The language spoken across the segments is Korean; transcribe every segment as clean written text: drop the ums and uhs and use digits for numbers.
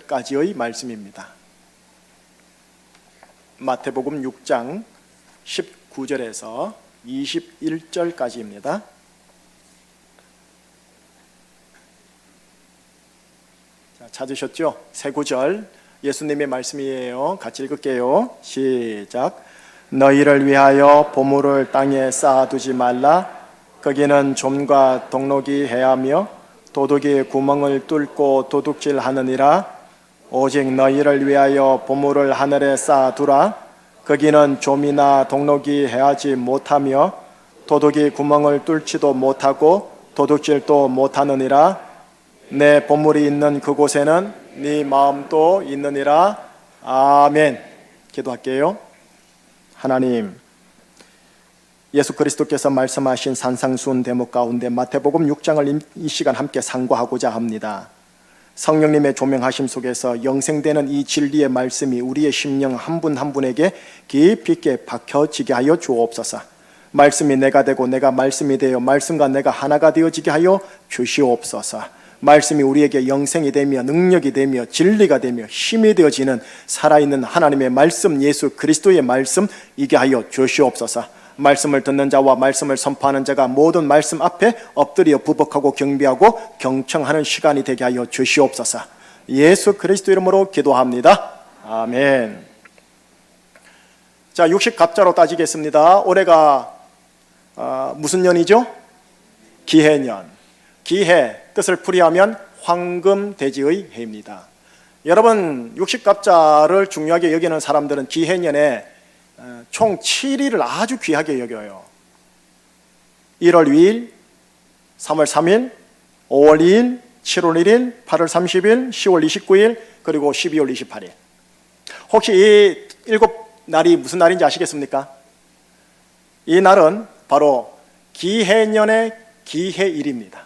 까지의 말씀입니다. 마태복음 6장 19절에서 21절까지입니다. 찾으셨죠? 세 구절 예수님의 말씀이에요. 같이 읽을게요. 시작. 너희를 위하여 보물을 땅에 쌓아두지 말라. 거기는 좀과 동록이 해하며 도둑이 구멍을 뚫고 도둑질하느니라. 오직 너희를 위하여 보물을 하늘에 쌓아두라. 거기는 좀이나 동록이 해하지 못하며 도둑이 구멍을 뚫지도 못하고 도둑질도 못하느니라. 내 보물이 있는 그곳에는 네 마음도 있느니라. 아멘. 기도할게요. 하나님, 예수 그리스도께서 말씀하신 산상수훈 대목 가운데 마태복음 6장을 이 시간 함께 상고하고자 합니다. 성령님의 조명하심 속에서 영생되는 이 진리의 말씀이 우리의 심령 한 분 한 분에게 깊이 있게 박혀지게 하여 주옵소서. 말씀이 내가 되고 내가 말씀이 되어 말씀과 내가 하나가 되어지게 하여 주시옵소서. 말씀이 우리에게 영생이 되며 능력이 되며 진리가 되며 힘이 되어지는 살아있는 하나님의 말씀, 예수 그리스도의 말씀 이게 하여 주시옵소서. 말씀을 듣는 자와 말씀을 선포하는 자가 모든 말씀 앞에 엎드려 부복하고 경배하고 경청하는 시간이 되게 하여 주시옵소서. 예수 그리스도 이름으로 기도합니다. 아멘. 자, 60갑자로 따지겠습니다. 올해가 무슨 년이죠? 기해년. 기해 뜻을 풀이하면 황금돼지의 해입니다. 여러분, 60갑자를 중요하게 여기는 사람들은 기해년에 총 7일을 아주 귀하게 여겨요. 1월 2일, 3월 3일, 5월 2일, 7월 1일, 8월 30일, 10월 29일, 그리고 12월 28일. 혹시 이 7날이 무슨 날인지 아시겠습니까? 이 날은 바로 기해년의 기해일입니다.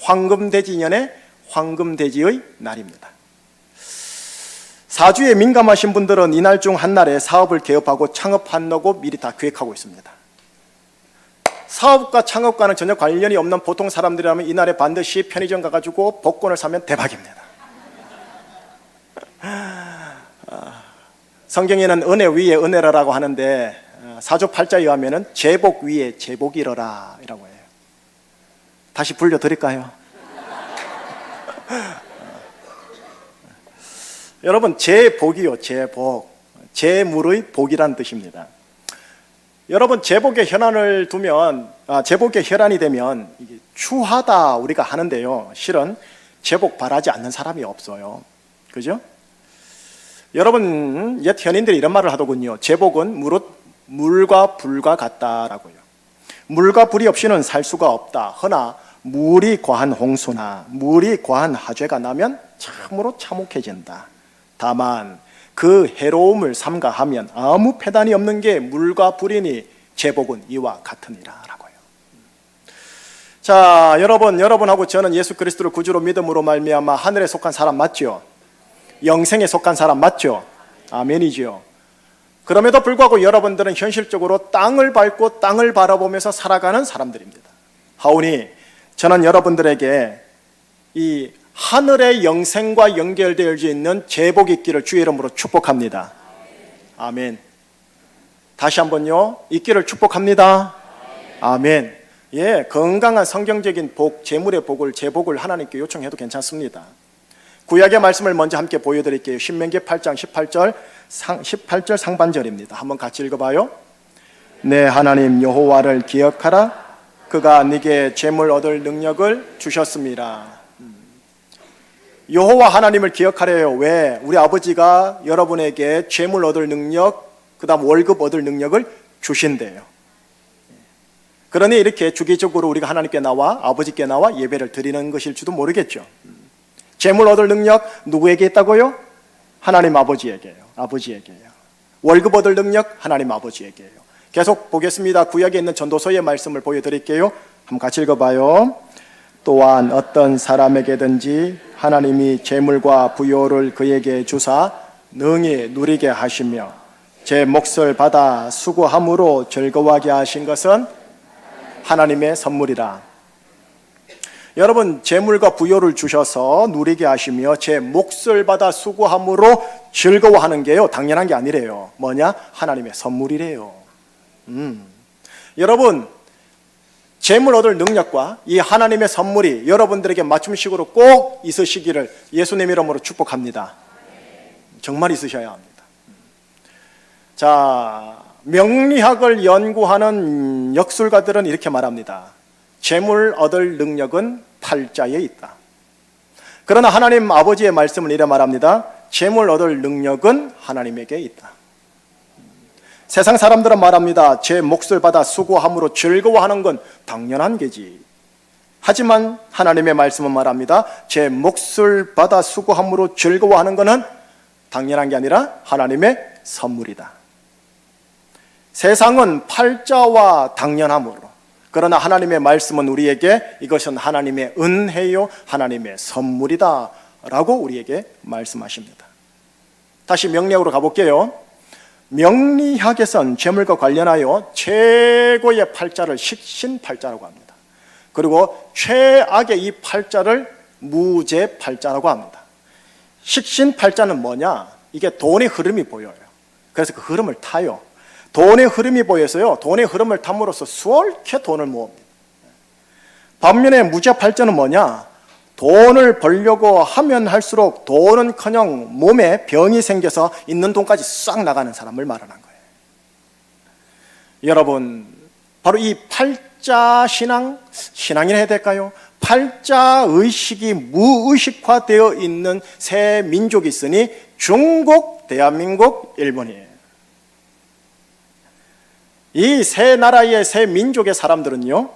황금돼지년의 황금돼지의 날입니다. 사주에 민감하신 분들은 이날 중 한 날에 사업을 개업하고 창업하려고 미리 다 계획하고 있습니다. 사업과 창업과는 전혀 관련이 없는 보통 사람들이라면 이날에 반드시 편의점 가가지고 복권을 사면 대박입니다. 성경에는 은혜 위에 은혜라고 하는데 사주팔자에 의하면 제복 위에 제복이러라 이라고 해요. 다시 불려드릴까요? 여러분, 제복이요, 제복. 재물의 복이란 뜻입니다. 여러분, 제복에 혈안을 두면, 제복에 혈안이 되면 이게 추하다 우리가 하는데요. 실은 제복 바라지 않는 사람이 없어요. 그죠? 여러분, 옛 현인들이 이런 말을 하더군요. 제복은 무릇 물과 불과 같다라고요. 물과 불이 없이는 살 수가 없다. 허나 물이 과한 홍수나 물이 과한 하죄가 나면 참으로 참혹해진다. 다만 그 해로움을 삼가하면 아무 패단이 없는 게 물과 불이니 제복은 이와 같으니라 라고요. 자, 여러분하고 저는 예수 그리스도를 구주로 믿음으로 말미암아 하늘에 속한 사람 맞죠? 영생에 속한 사람 맞죠? 아멘이죠. 그럼에도 불구하고 여러분들은 현실적으로 땅을 밟고 땅을 바라보면서 살아가는 사람들입니다. 하오니 저는 여러분들에게 이 하늘의 영생과 연결되어 있는 제복 있기를 주의 이름으로 축복합니다. 아멘. 다시 한번요. 있기를 축복합니다. 아멘. 예, 건강한 성경적인 복, 재물의 복을, 제복을 하나님께 요청해도 괜찮습니다. 구약의 말씀을 먼저 함께 보여드릴게요. 신명기 8장 18절 상반절입니다. 한번 같이 읽어봐요. 내 하나님 여호와를 기억하라. 그가 네게 재물 얻을 능력을 주셨습니다. 여호와 하나님을 기억하래요. 왜? 우리 아버지가 여러분에게 재물 얻을 능력, 그 다음 월급 얻을 능력을 주신대요. 그러니 이렇게 주기적으로 우리가 하나님께 나와 아버지께 나와 예배를 드리는 것일지도 모르겠죠. 재물 얻을 능력 누구에게 있다고요? 하나님 아버지에게요. 아버지에게요. 월급 얻을 능력 하나님 아버지에게요. 계속 보겠습니다. 구약에 있는 전도서의 말씀을 보여드릴게요. 한번 같이 읽어봐요. 또한 어떤 사람에게든지 하나님이 재물과 부요를 그에게 주사 능히 누리게 하시며 제 몫을 받아 수고함으로 즐거워하게 하신 것은 하나님의 선물이라. 여러분, 재물과 부여를 주셔서 누리게 하시며 제 몫을 받아 수고함으로 즐거워하는 게요, 당연한 게 아니래요. 뭐냐? 하나님의 선물이래요. 여러분, 재물 얻을 능력과 이 하나님의 선물이 여러분들에게 맞춤식으로 꼭 있으시기를 예수님 이름으로 축복합니다. 정말 있으셔야 합니다. 자, 명리학을 연구하는 역술가들은 이렇게 말합니다. 재물 얻을 능력은 팔자에 있다. 그러나 하나님 아버지의 말씀을 이래 말합니다. 재물 얻을 능력은 하나님에게 있다. 세상 사람들은 말합니다. 제 몫을 받아 수고함으로 즐거워하는 건 당연한 게지. 하지만 하나님의 말씀은 말합니다. 제 몫을 받아 수고함으로 즐거워하는 것은 당연한 게 아니라 하나님의 선물이다. 세상은 팔자와 당연함으로, 그러나 하나님의 말씀은 우리에게 이것은 하나님의 은혜요 하나님의 선물이다 라고 우리에게 말씀하십니다. 다시 명리학으로 가볼게요. 명리학에선 재물과 관련하여 최고의 팔자를 식신팔자라고 합니다. 그리고 최악의 이 팔자를 무제팔자라고 합니다. 식신팔자는 뭐냐? 이게 돈의 흐름이 보여요. 그래서 그 흐름을 타요. 돈의 흐름이 보여서요, 돈의 흐름을 탐으로써 수월케 돈을 모읍니다. 반면에 무제팔자는 뭐냐? 돈을 벌려고 하면 할수록 돈은커녕 몸에 병이 생겨서 있는 돈까지 싹 나가는 사람을 말하는 거예요. 여러분, 바로 이 팔자 신앙이라 해야 될까요? 팔자 의식이 무의식화되어 있는 세 민족이 있으니 중국, 대한민국, 일본이에요. 이 세 나라의 세 민족의 사람들은요,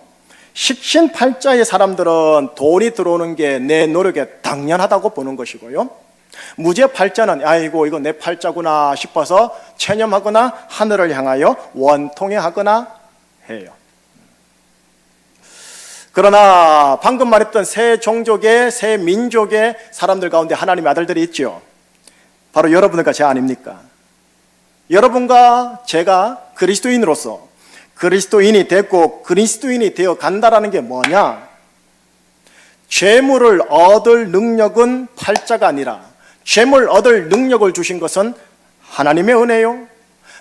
식신팔자의 사람들은 돈이 들어오는 게 내 노력에 당연하다고 보는 것이고요, 무제팔자는 아이고 이거 내 팔자구나 싶어서 체념하거나 하늘을 향하여 원통해하거나 해요. 그러나 방금 말했던 세 종족의 세 민족의 사람들 가운데 하나님의 아들들이 있죠. 바로 여러분과 제 아닙니까? 여러분과 제가 그리스도인으로서 그리스도인이 됐고 그리스도인이 되어 간다라는 게 뭐냐? 재물을 얻을 능력은 팔자가 아니라 재물 얻을 능력을 주신 것은 하나님의 은혜요,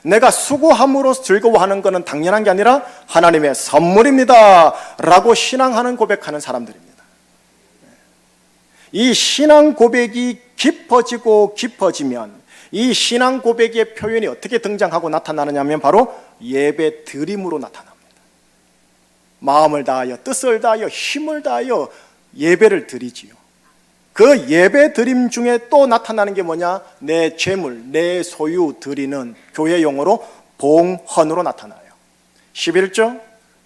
내가 수고함으로 즐거워하는 것은 당연한 게 아니라 하나님의 선물입니다 라고 신앙하는 고백하는 사람들입니다. 이 신앙 고백이 깊어지고 깊어지면 이 신앙 고백의 표현이 어떻게 등장하고 나타나느냐면 바로 예배 드림으로 나타납니다. 마음을 다하여 뜻을 다하여 힘을 다하여 예배를 드리지요. 그 예배 드림 중에 또 나타나는 게 뭐냐? 내 재물, 내 소유 드리는 교회 용어로 봉헌으로 나타나요. 11조,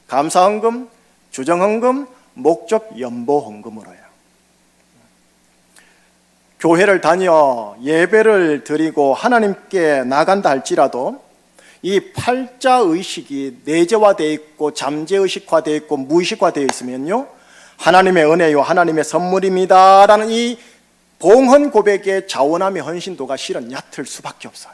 감사헌금, 주정헌금, 목적 연보헌금으로요. 교회를 다녀 예배를 드리고 하나님께 나간다 할지라도 이 팔자의식이 내재화되어 있고 잠재의식화되어 있고 무의식화되어 있으면요, 하나님의 은혜요 하나님의 선물입니다 라는 이 봉헌 고백의 자원함의 헌신도가 실은 얕을 수밖에 없어요.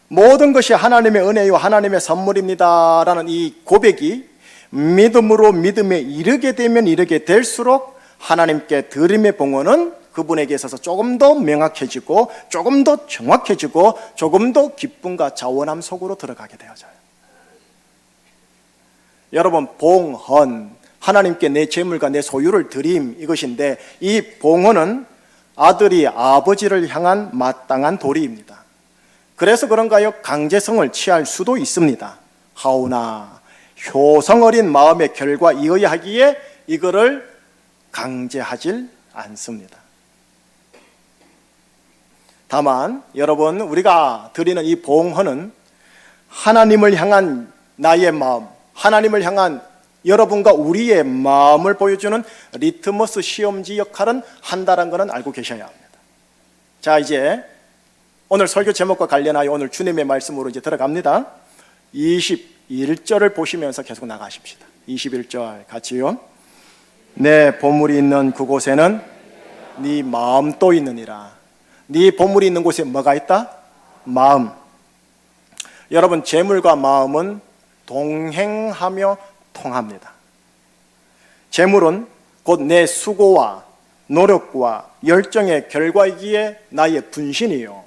모든 것이 하나님의 은혜요 하나님의 선물입니다 라는 이 고백이 믿음으로 믿음에 이르게 되면 이르게 될수록 하나님께 드림의 봉헌은 그분에게 있어서 조금 더 명확해지고 조금 더 정확해지고 조금 더 기쁨과 자원함 속으로 들어가게 되어져요. 여러분, 봉헌, 하나님께 내 재물과 내 소유를 드림, 이것인데 이 봉헌은 아들이 아버지를 향한 마땅한 도리입니다. 그래서 그런가요? 강제성을 취할 수도 있습니다. 하오나 효성 어린 마음의 결과 이어야하기에 이거를 강제하질 않습니다. 다만 여러분, 우리가 드리는 이 봉헌은 하나님을 향한 나의 마음, 하나님을 향한 여러분과 우리의 마음을 보여주는 리트머스 시험지 역할은 한다는 것은 알고 계셔야 합니다. 자, 이제 오늘 설교 제목과 관련하여 오늘 주님의 말씀으로 이제 들어갑니다. 21절을 보시면서 계속 나가십시다. 21절 같이요. 내 보물이 있는 그곳에는 네 마음도 있느니라. 네 보물이 있는 곳에 뭐가 있다? 마음. 여러분, 재물과 마음은 동행하며 통합니다. 재물은 곧 내 수고와 노력과 열정의 결과이기에 나의 분신이요,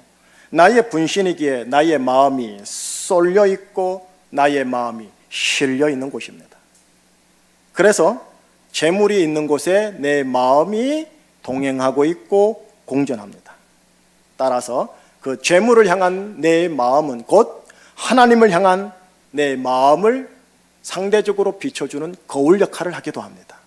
나의 분신이기에 나의 마음이 쏠려 있고 나의 마음이 실려 있는 곳입니다. 그래서 재물이 있는 곳에 내 마음이 동행하고 있고 공존합니다. 따라서 그 재물을 향한 내 마음은 곧 하나님을 향한 내 마음을 상대적으로 비춰주는 거울 역할을 하기도 합니다.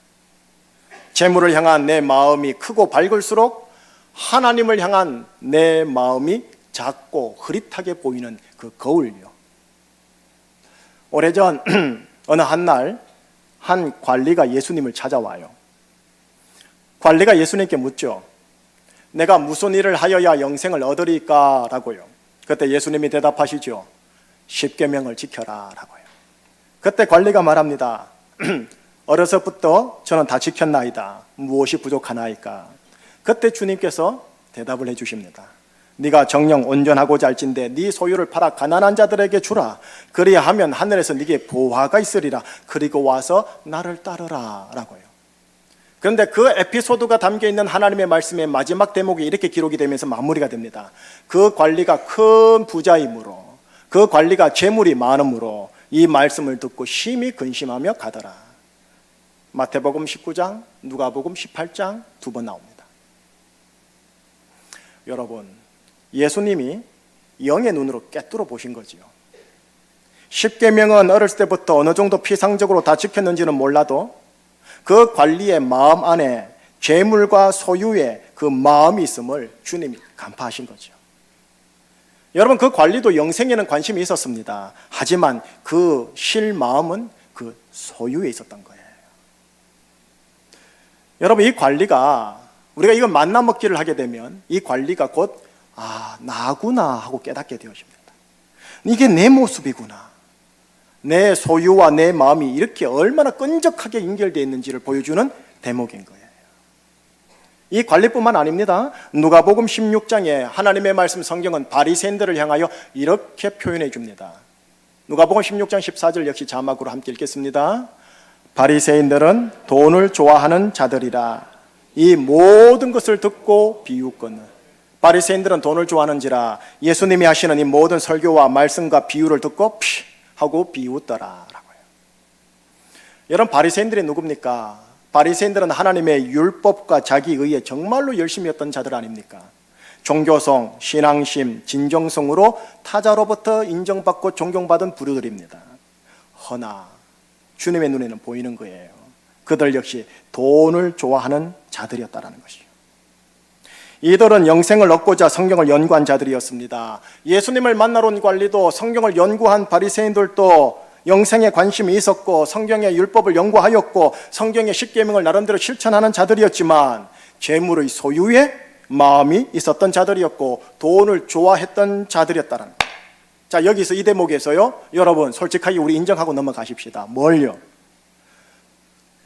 재물을 향한 내 마음이 크고 밝을수록 하나님을 향한 내 마음이 작고 흐릿하게 보이는 그 거울요. 오래전 어느 한날 한 관리가 예수님을 찾아와요. 관리가 예수님께 묻죠. 내가 무슨 일을 하여야 영생을 얻으리까? 라고요. 그때 예수님이 대답하시죠. 십계명을 지켜라 라고요. 그때 관리가 말합니다. 어려서부터 저는 다 지켰나이다. 무엇이 부족하나이까? 그때 주님께서 대답을 해주십니다. 네가 정령 온전하고자 할진대 네 소유를 팔아 가난한 자들에게 주라. 그리하면 하늘에서 네게 보화가 있으리라. 그리고 와서 나를 따르라 라고요. 그런데 그 에피소드가 담겨있는 하나님의 말씀의 마지막 대목이 이렇게 기록이 되면서 마무리가 됩니다. 그 관리가 큰 부자이므로, 그 관리가 재물이 많으므로 이 말씀을 듣고 심히 근심하며 가더라. 마태복음 19장, 누가복음 18장 두 번 나옵니다. 여러분, 예수님이 영의 눈으로 꿰뚫어 보신 거지요. 십계명은 어렸을 때부터 어느 정도 피상적으로 다 지켰는지는 몰라도 그 관리의 마음 안에 재물과 소유의 그 마음이 있음을 주님이 간파하신 거죠. 여러분, 그 관리도 영생에는 관심이 있었습니다. 하지만 그 실마음은 그 소유에 있었던 거예요. 여러분, 이 관리가, 우리가 이걸 만나 먹기를 하게 되면 이 관리가 곧 나구나 하고 깨닫게 되어집니다. 이게 내 모습이구나. 내 소유와 내 마음이 이렇게 얼마나 끈적하게 연결되어 있는지를 보여주는 대목인 거예요. 이 관리뿐만 아닙니다. 누가복음 16장에 하나님의 말씀 성경은 바리새인들을 향하여 이렇게 표현해 줍니다. 누가복음 16장 14절 역시 자막으로 함께 읽겠습니다. 바리새인들은 돈을 좋아하는 자들이라. 이 모든 것을 듣고 비웃거늘. 바리새인들은 돈을 좋아하는지라 예수님이 하시는 이 모든 설교와 말씀과 비유를 듣고 피 하고 비웃더라라고요. 여러분, 바리새인들이 누굽니까? 바리새인들은 하나님의 율법과 자기 의에 정말로 열심히 했던 자들 아닙니까? 종교성, 신앙심, 진정성으로 타자로부터 인정받고 존경받은 부류들입니다. 허나 주님의 눈에는 보이는 거예요. 그들 역시 돈을 좋아하는 자들이었다라는 것이요. 이들은 영생을 얻고자 성경을 연구한 자들이었습니다. 예수님을 만나러 온 관리도 성경을 연구한 바리새인들도 영생에 관심이 있었고 성경의 율법을 연구하였고 성경의 십계명을 나름대로 실천하는 자들이었지만 재물의 소유에 마음이 있었던 자들이었고 돈을 좋아했던 자들이었다는 거예요. 자, 여기서 이 대목에서요, 여러분 솔직하게 우리 인정하고 넘어가십시다. 뭘요?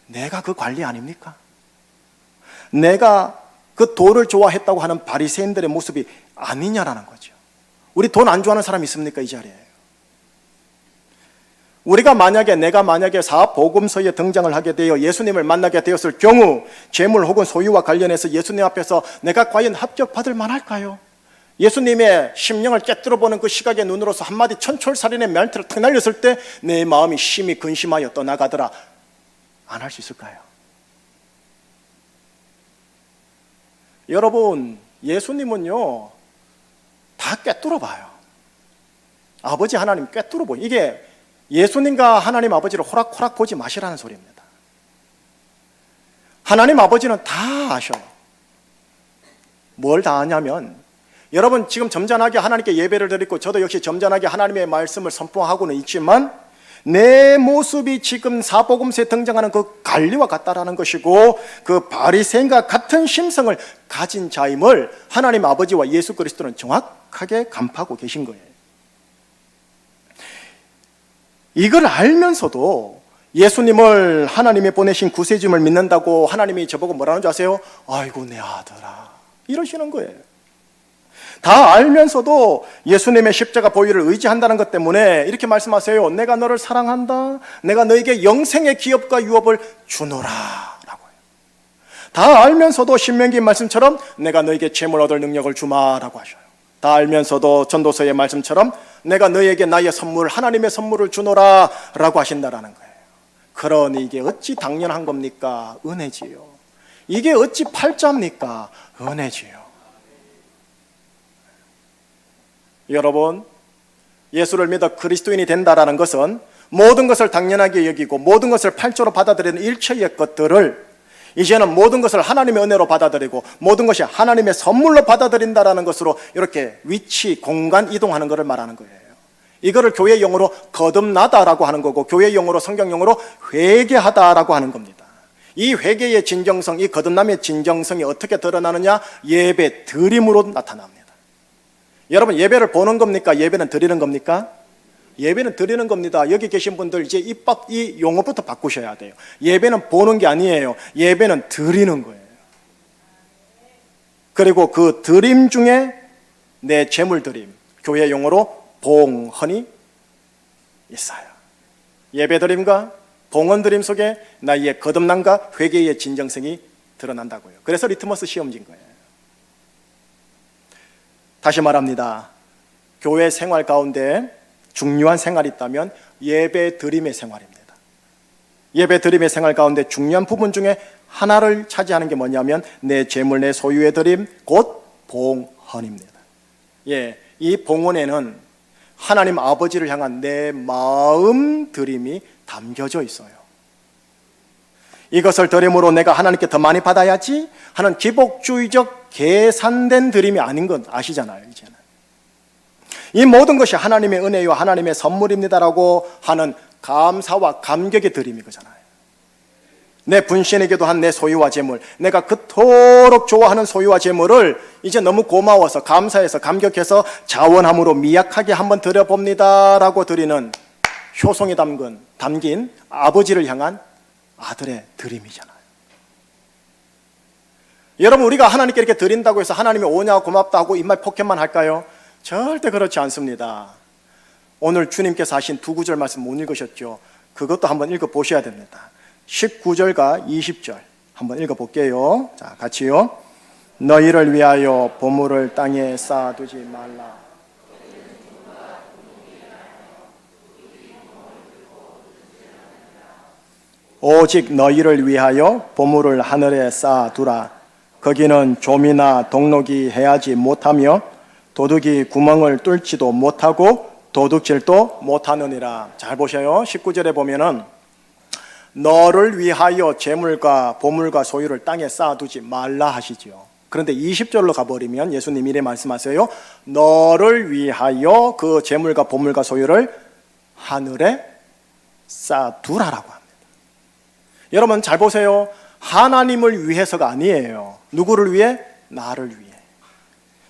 내가 그 관리 아닙니까? 내가 그 돈을 좋아했다고 하는 바리새인들의 모습이 아니냐라는 거죠. 우리 돈 안 좋아하는 사람 있습니까? 이 자리에. 내가 만약에 사복음서에 등장을 하게 되어 예수님을 만나게 되었을 경우 재물 혹은 소유와 관련해서 예수님 앞에서 내가 과연 합격받을 만할까요? 예수님의 심령을 깨뜨려 보는 그 시각의 눈으로서 한마디 천철살인의 멘트를 탁 날렸을 때 내 마음이 심히 근심하여 떠나가더라. 안 할 수 있을까요? 여러분, 예수님은요 다 꿰뚫어 봐요. 아버지 하나님 꿰뚫어 보요. 이게 예수님과 하나님 아버지를 호락호락 보지 마시라는 소리입니다. 하나님 아버지는 다 아셔요. 뭘 다 아냐면, 여러분 지금 점잖하게 하나님께 예배를 드리고 저도 역시 점잖하게 하나님의 말씀을 선포하고는 있지만 내 모습이 지금 사복음서에 등장하는 그 관리와 같다라는 것이고 그 바리새인과 같은 심성을 가진 자임을 하나님 아버지와 예수 그리스도는 정확하게 간파하고 계신 거예요. 이걸 알면서도 예수님을 하나님이 보내신 구세주임을 믿는다고 하나님이 저보고 뭐라는 줄 아세요? 아이고 내 아들아, 이러시는 거예요. 다 알면서도 예수님의 십자가 보혈을 의지한다는 것 때문에 이렇게 말씀하세요. 내가 너를 사랑한다. 내가 너에게 영생의 기업과 유업을 주노라 라고 해요. 다 알면서도 신명기 말씀처럼 내가 너에게 재물 얻을 능력을 주마라고 하셔요. 다 알면서도 전도서의 말씀처럼 내가 너에게 나의 선물, 하나님의 선물을 주노라 라고 하신다라는 거예요. 그러니 이게 어찌 당연한 겁니까? 은혜지요. 이게 어찌 팔자입니까? 은혜지요. 여러분, 예수를 믿어 그리스도인이 된다라는 것은 모든 것을 당연하게 여기고 모든 것을 팔자로 받아들이는 일체의 것들을 이제는 모든 것을 하나님의 은혜로 받아들이고 모든 것이 하나님의 선물로 받아들인다라는 것으로 이렇게 위치, 공간 이동하는 것을 말하는 거예요. 이거를 교회 용어로 거듭나다라고 하는 거고 교회 용어로 성경 용어로 회개하다라고 하는 겁니다. 이 회개의 진정성, 이 거듭남의 진정성이 어떻게 드러나느냐? 예배 드림으로 나타납니다. 여러분, 예배를 보는 겁니까? 예배는 드리는 겁니까? 예배는 드리는 겁니다. 여기 계신 분들 이제 이 용어부터 바꾸셔야 돼요. 예배는 보는 게 아니에요. 예배는 드리는 거예요. 그리고 그 드림 중에 내 재물 드림, 교회 용어로 봉헌이 있어요. 예배 드림과 봉헌 드림 속에 나의 거듭남과 회개의 진정성이 드러난다고요. 그래서 리트머스 시험지인 거예요. 다시 말합니다. 교회 생활 가운데 중요한 생활이 있다면 예배 드림의 생활입니다. 예배 드림의 생활 가운데 중요한 부분 중에 하나를 차지하는 게 뭐냐면 내 재물, 내 소유의 드림, 곧 봉헌입니다. 예, 이 봉헌에는 하나님 아버지를 향한 내 마음 드림이 담겨져 있어요. 이것을 드림으로 내가 하나님께 더 많이 받아야지 하는 기복주의적 계산된 드림이 아닌 건 아시잖아요. 이제는 이 모든 것이 하나님의 은혜와 하나님의 선물입니다라고 하는 감사와 감격의 드림이 거잖아요. 내 분신에 기도한 내 소유와 재물, 내가 그토록 좋아하는 소유와 재물을 이제 너무 고마워서 감사해서 감격해서 자원함으로 미약하게 한번 드려봅니다라고 드리는 효성이 담긴 아버지를 향한 아들의 드림이잖아요. 여러분, 우리가 하나님께 이렇게 드린다고 해서 하나님이 오냐 고맙다 하고 입만 포켓만 할까요? 절대 그렇지 않습니다. 오늘 주님께서 하신 두 구절 말씀 못 읽으셨죠? 그것도 한번 읽어보셔야 됩니다. 19절과 20절 한번 읽어볼게요. 자, 같이요. 너희를 위하여 보물을 땅에 쌓아두지 말라. 오직 너희를 위하여 보물을 하늘에 쌓아두라. 거기는 좀이나 동록이 해하지 못하며 도둑이 구멍을 뚫지도 못하고 도둑질도 못하느니라. 잘 보셔요. 19절에 보면은 너를 위하여 재물과 보물과 소유를 땅에 쌓아두지 말라 하시지요. 그런데 20절로 가버리면 예수님 이래 말씀하세요. 너를 위하여 그 재물과 보물과 소유를 하늘에 쌓아두라라고 합니다. 여러분 잘 보세요. 하나님을 위해서가 아니에요. 누구를 위해? 나를 위해.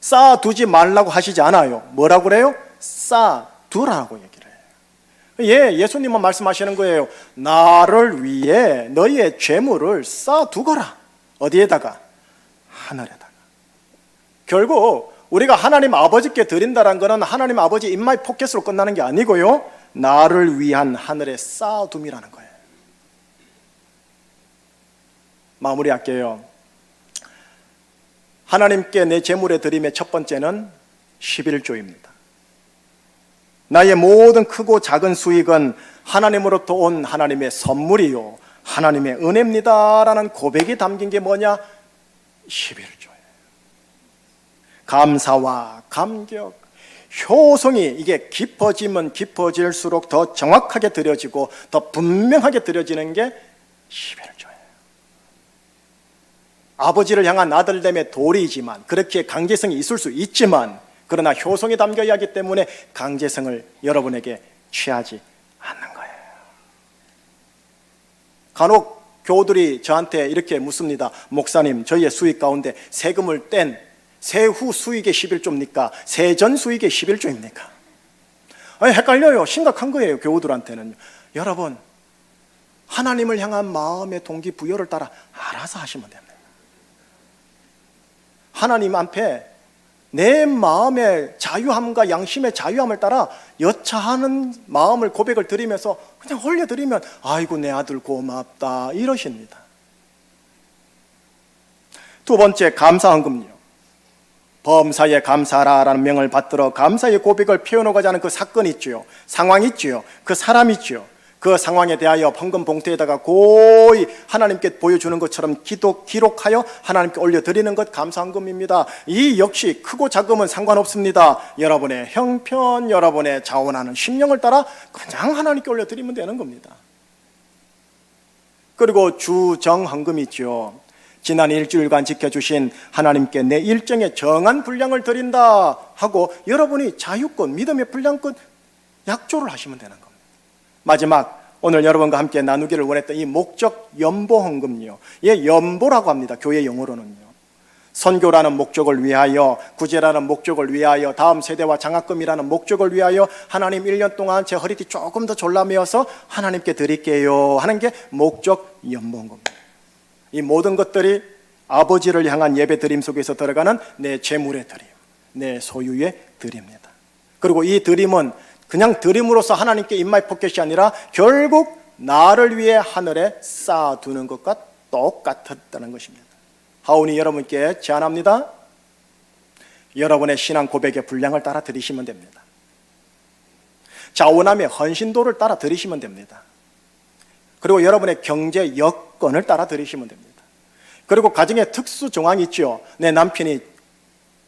쌓아두지 말라고 하시지 않아요. 뭐라고 그래요? 쌓아두라고 얘기를 해요. 예, 예수님은 말씀하시는 거예요. 나를 위해 너희의 재물을 쌓아두거라. 어디에다가? 하늘에다가. 결국 우리가 하나님 아버지께 드린다는 것은 하나님 아버지 인마이 포켓으로 끝나는 게 아니고요. 나를 위한 하늘의 쌓아둠이라는 거예요. 마무리할게요. 하나님께 내 재물의 드림의 첫 번째는 11조입니다. 나의 모든 크고 작은 수익은 하나님으로부터 온 하나님의 선물이요 하나님의 은혜입니다라는 고백이 담긴 게 뭐냐? 11조예요. 감사와 감격, 효성이 이게 깊어지면 깊어질수록 더 정확하게 드려지고 더 분명하게 드려지는 게 11조예요. 아버지를 향한 아들됨의 도리이지만 그렇게 강제성이 있을 수 있지만 그러나 효성이 담겨야 하기 때문에 강제성을 여러분에게 취하지 않는 거예요. 간혹 교우들이 저한테 이렇게 묻습니다. 목사님, 저희의 수익 가운데 세금을 뗀 세후 수익의 11조입니까? 세전 수익의 11조입니까? 아니, 헷갈려요. 심각한 거예요. 교우들한테는. 여러분, 하나님을 향한 마음의 동기부여를 따라 알아서 하시면 됩니다. 하나님 앞에 내 마음의 자유함과 양심의 자유함을 따라 여차하는 마음을 고백을 드리면서 그냥 올려드리면 아이고 내 아들 고맙다 이러십니다. 두 번째, 감사헌금요. 범사에 감사하라라는 명을 받들어 감사의 고백을 표현하고자 하는 그 사건이 있죠. 상황이 있죠. 그 사람이 있죠. 그 상황에 대하여 헌금 봉투에다가 고이 하나님께 보여주는 것처럼 기록하여 하나님께 올려드리는 것 감사헌금입니다. 이 역시 크고 작음은 상관없습니다. 여러분의 형편, 여러분의 자원하는 심령을 따라 그냥 하나님께 올려드리면 되는 겁니다. 그리고 주정헌금이 있죠. 지난 일주일간 지켜주신 하나님께 내 일정에 정한 분량을 드린다 하고 여러분이 자유권, 믿음의 분량권 약조를 하시면 되는 겁니다. 마지막, 오늘 여러분과 함께 나누기를 원했던 이 목적 연보헌금이요. 예, 연보라고 합니다. 교회 용어로는요. 선교라는 목적을 위하여, 구제라는 목적을 위하여, 다음 세대와 장학금이라는 목적을 위하여 하나님 1년 동안 제 허리띠 조금 더 졸라매어서 하나님께 드릴게요 하는 게 목적 연보헌금입니다. 이 모든 것들이 아버지를 향한 예배 드림 속에서 들어가는 내 재물의 드림, 내 소유의 드림입니다. 그리고 이 드림은 그냥 드림으로써 하나님께 인마이 포켓이 아니라 결국 나를 위해 하늘에 쌓아두는 것과 똑같았다는 것입니다. 하오니 여러분께 제안합니다. 여러분의 신앙 고백의 분량을 따라 드리시면 됩니다. 자원함의 헌신도를 따라 드리시면 됩니다. 그리고 여러분의 경제 여건을 따라 드리시면 됩니다. 그리고 가정에 특수 정황이 있죠. 내 남편이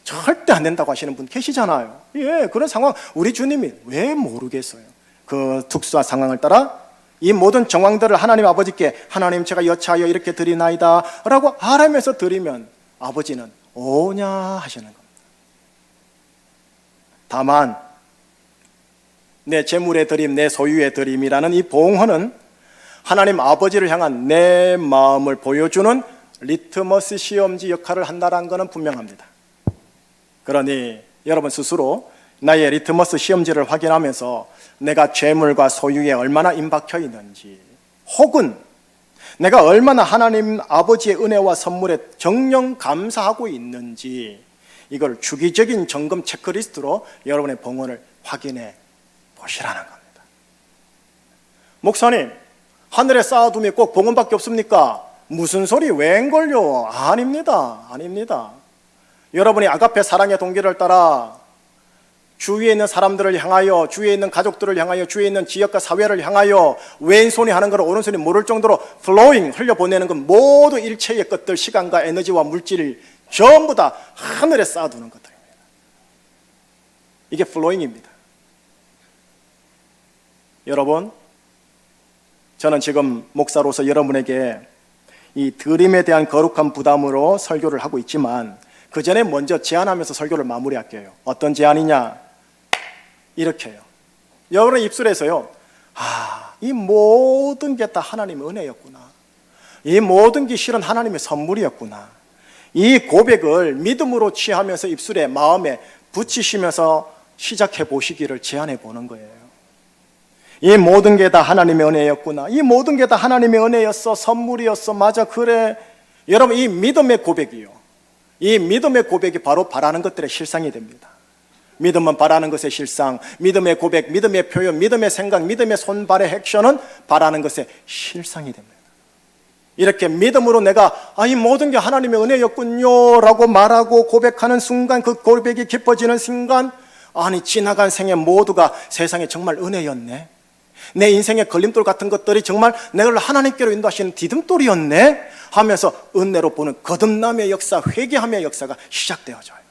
절대 안 된다고 하시는 분 계시잖아요. 예, 그런 상황 우리 주님이 왜 모르겠어요? 그 특수한 상황을 따라 이 모든 정황들을 하나님 아버지께 하나님 제가 여차하여 이렇게 드리나이다 라고 하라면서 드리면 아버지는 오냐 하시는 겁니다. 다만 내 재물의 드림, 내 소유의 드림이라는 이 봉헌은 하나님 아버지를 향한 내 마음을 보여주는 리트머스 시험지 역할을 한다는 것은 분명합니다. 그러니 여러분 스스로 나의 리트머스 시험지를 확인하면서 내가 재물과 소유에 얼마나 임박혀 있는지, 혹은 내가 얼마나 하나님 아버지의 은혜와 선물에 정령 감사하고 있는지, 이걸 주기적인 점검 체크리스트로 여러분의 봉헌을 확인해 보시라는 겁니다. 목사님, 하늘에 쌓아두면 꼭 봉헌밖에 없습니까? 무슨 소리 웬걸요? 아닙니다. 아닙니다. 여러분이 아가페 사랑의 동기를 따라 주위에 있는 사람들을 향하여, 주위에 있는 가족들을 향하여, 주위에 있는 지역과 사회를 향하여 왼손이 하는 걸 오른손이 모를 정도로 플로잉 흘려보내는 건 모두 일체의 것들, 시간과 에너지와 물질을 전부 다 하늘에 쌓아두는 것들입니다. 이게 플로잉입니다. 여러분, 저는 지금 목사로서 여러분에게 이 드림에 대한 거룩한 부담으로 설교를 하고 있지만 그 전에 먼저 제안하면서 설교를 마무리할게요. 어떤 제안이냐? 이렇게요. 여러분의 입술에서요, 이 모든 게 다 하나님의 은혜였구나. 이 모든 게 실은 하나님의 선물이었구나. 이 고백을 믿음으로 취하면서 입술에, 마음에 붙이시면서 시작해 보시기를 제안해 보는 거예요. 이 모든 게 다 하나님의 은혜였구나. 이 모든 게 다 하나님의 은혜였어. 선물이었어. 맞아, 그래. 여러분, 이 믿음의 고백이요, 이 믿음의 고백이 바로 바라는 것들의 실상이 됩니다. 믿음은 바라는 것의 실상, 믿음의 고백, 믿음의 표현, 믿음의 생각, 믿음의 손발의 액션은 바라는 것의 실상이 됩니다. 이렇게 믿음으로 내가 이 모든 게 하나님의 은혜였군요 라고 말하고 고백하는 순간, 그 고백이 깊어지는 순간, 아니 지나간 생애 모두가 세상에 정말 은혜였네, 내 인생의 걸림돌 같은 것들이 정말 내가 하나님께로 인도하시는 디딤돌이었네 하면서 은혜로 보는 거듭남의 역사, 회개함의 역사가 시작되어져요.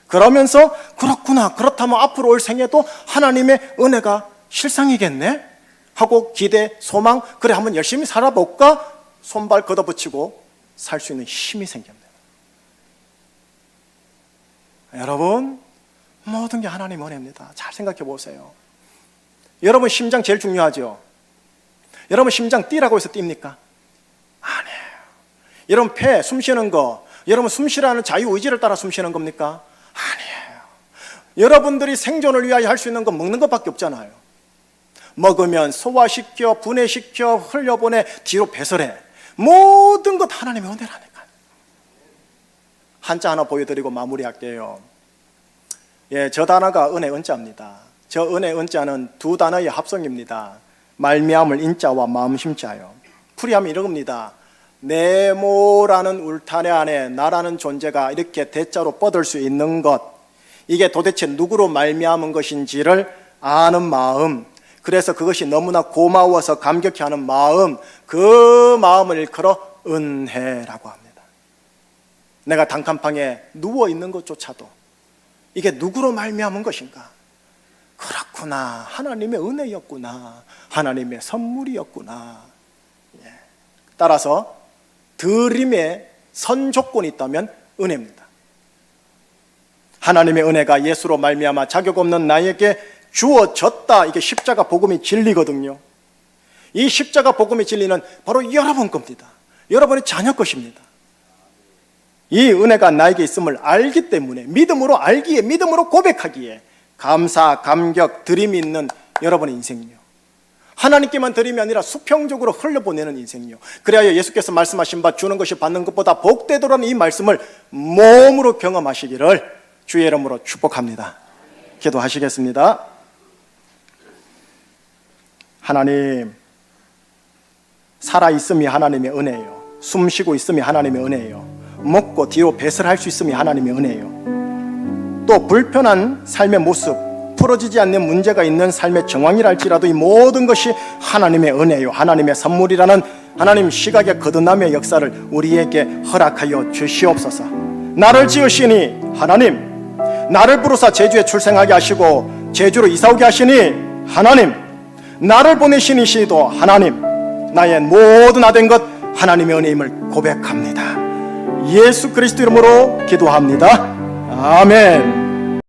그러면서 그렇구나, 그렇다면 앞으로 올 생에도 하나님의 은혜가 실상이겠네 하고 기대, 소망, 그래 한번 열심히 살아볼까, 손발 걷어붙이고 살 수 있는 힘이 생깁니다. 여러분, 모든 게 하나님의 은혜입니다. 잘 생각해 보세요. 여러분 심장 제일 중요하죠. 여러분 심장 뛰라고 해서 뜁니까? 아니에요. 여러분 폐, 숨 쉬는 거, 여러분 숨 쉬라는 자유의지를 따라 숨 쉬는 겁니까? 아니에요. 여러분들이 생존을 위하여 할 수 있는 건 먹는 것밖에 없잖아요. 먹으면 소화시켜, 분해시켜, 흘려보내, 뒤로 배설해. 모든 것 하나님의 은혜라니까요. 한자 하나 보여드리고 마무리할게요. 저 단어가 은혜 은자입니다. 저 은혜 은자는 두 단어의 합성입니다. 말미암을 인자와 마음심자요. 풀이하면 이럽니다. 네모라는 울타리 안에 나라는 존재가 이렇게 대자로 뻗을 수 있는 것, 이게 도대체 누구로 말미암은 것인지를 아는 마음, 그래서 그것이 너무나 고마워서 감격해 하는 마음, 그 마음을 일컬어 은혜라고 합니다. 내가 단칸방에 누워있는 것조차도 이게 누구로 말미암은 것인가? 그렇구나, 하나님의 은혜였구나, 하나님의 선물이었구나. 따라서 드림의 선조건이 있다면 은혜입니다. 하나님의 은혜가 예수로 말미암아 자격 없는 나에게 주어졌다. 이게 십자가 복음이 진리거든요. 이 십자가 복음의 진리는 바로 여러분 겁니다. 여러분의 자녀 것입니다. 이 은혜가 나에게 있음을 알기 때문에, 믿음으로 알기에, 믿음으로 고백하기에 감사, 감격, 드림이 있는 여러분의 인생이요, 하나님께만 드림이 아니라 수평적으로 흘려보내는 인생이요, 그래야 예수께서 말씀하신 바 주는 것이 받는 것보다 복되도라는 이 말씀을 몸으로 경험하시기를 주의 이름으로 축복합니다. 기도하시겠습니다. 하나님, 살아있음이 하나님의 은혜예요. 숨쉬고 있음이 하나님의 은혜예요. 먹고 뒤로 배설할 수 있음이 하나님의 은혜예요. 또 불편한 삶의 모습, 풀어지지 않는 문제가 있는 삶의 정황이랄지라도 이 모든 것이 하나님의 은혜요, 하나님의 선물이라는 하나님 시각의 거듭남의 역사를 우리에게 허락하여 주시옵소서. 나를 지으시니 하나님, 나를 부르사 제주에 출생하게 하시고 제주로 이사오게 하시니 하나님, 나를 보내시니시도 하나님, 나의 모든 아된 것 하나님의 은혜임을 고백합니다. 예수 그리스도 이름으로 기도합니다. 아멘.